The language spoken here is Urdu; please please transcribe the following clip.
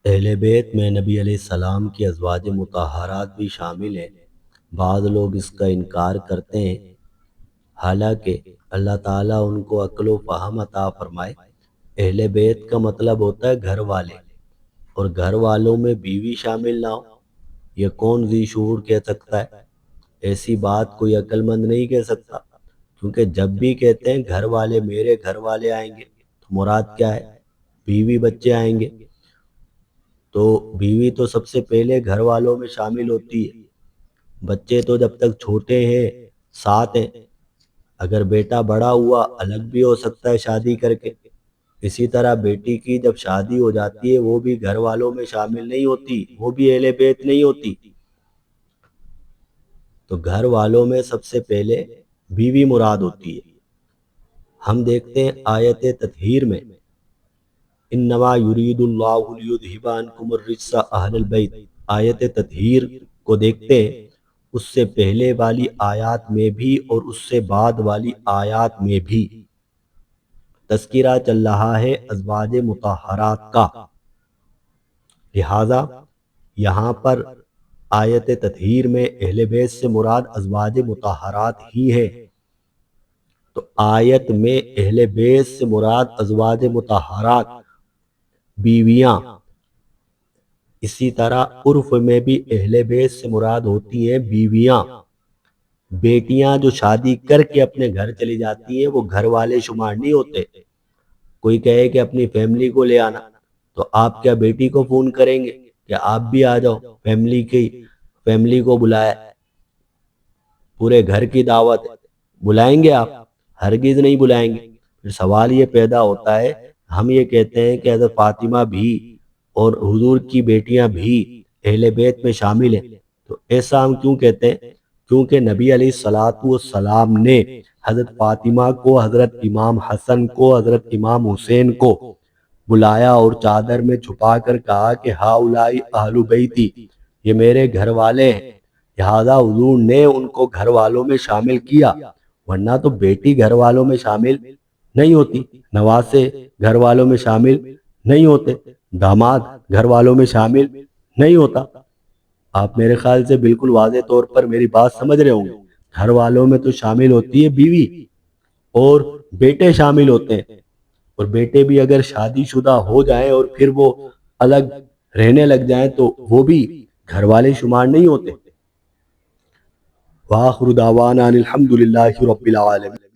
اہل بیت میں نبی علیہ السلام کی ازواج مطہرات بھی شامل ہیں۔ بعض لوگ اس کا انکار کرتے ہیں، حالانکہ اللہ تعالیٰ ان کو عقل و فہم عطا فرمائے۔ اہل بیت کا مطلب ہوتا ہے گھر والے، اور گھر والوں میں بیوی شامل نہ ہو، یہ کون ذی شعور کہہ سکتا ہے؟ ایسی بات کوئی عقل مند نہیں کہہ سکتا، کیونکہ جب بھی کہتے ہیں گھر والے، میرے گھر والے آئیں گے، تو مراد کیا ہے؟ بیوی بچے آئیں گے۔ تو بیوی تو سب سے پہلے گھر والوں میں شامل ہوتی ہے۔ بچے تو جب تک چھوٹے ہیں ساتھ ہیں، اگر بیٹا بڑا ہوا الگ بھی ہو سکتا ہے شادی کر کے۔ اسی طرح بیٹی کی جب شادی ہو جاتی ہے وہ بھی گھر والوں میں شامل نہیں ہوتی، وہ بھی اہل بیت نہیں ہوتی۔ تو گھر والوں میں سب سے پہلے بیوی مراد ہوتی ہے۔ ہم دیکھتے ہیں آیت تطہیر میں، انما یرید اللہ لیذھب عنکم الرجس اہل البیت، آیت تطہیر کو دیکھتے ہیں، اس سے پہلے والی آیات میں بھی اور اس سے بعد والی آیات میں بھی تذکرہ چل رہا ہے ازواج مطہرات کا۔ لہذا یہاں پر آیت تطہیر میں اہل بیت سے مراد ازواج مطہرات ہی ہے، تو آیت میں اہل بیت سے مراد ازواج مطہرات بیویاں۔ اسی طرح عرف میں بھی اہل بیت سے مراد ہوتی ہیں بیویاں۔ بیٹیاں جو شادی کر کے اپنے گھر چلی جاتی ہیں وہ گھر والے شمار نہیں ہوتے۔ کوئی کہے کہ اپنی فیملی کو لے آنا، تو آپ کیا بیٹی کو فون کریں گے کہ آپ بھی آ جاؤ؟ فیملی کو بلایا، پورے گھر کی دعوت ہے، بلائیں گے آپ؟ ہرگز نہیں بلائیں گے۔ پھر سوال یہ پیدا ہوتا ہے، ہم یہ کہتے ہیں کہ حضرت فاطمہ بھی اور حضور کی بیٹیاں بھی اہل بیت میں شامل ہیں، تو ایسا ہم کیوں کہتے ہیں؟ کیونکہ نبی علیہ السلام نے حضرت فاطمہ کو، حضرت امام حسن کو، حضرت امام حسین کو بلایا اور چادر میں چھپا کر کہا کہ ہؤلاء اہل بیتی، یہ میرے گھر والے ہیں۔ لہذا حضور نے ان کو گھر والوں میں شامل کیا، ورنہ تو بیٹی گھر والوں میں شامل نہیں ہوتی، نواسے گھر والوں میں شامل نہیں ہوتے، داماد گھر والوں میں شامل نہیں ہوتا۔ آپ میرے خیال سے بالکل واضح طور پر میری بات سمجھ رہے ہوں گے۔ گھر والوں میں تو شامل ہوتی ہے بیوی، اور بیٹے شامل ہوتے ہیں، اور بیٹے بھی اگر شادی شدہ ہو جائیں اور پھر وہ الگ رہنے لگ جائیں تو وہ بھی گھر والے شمار نہیں ہوتے۔ وآخر دعوانا ان الحمد للہ رب العالمین۔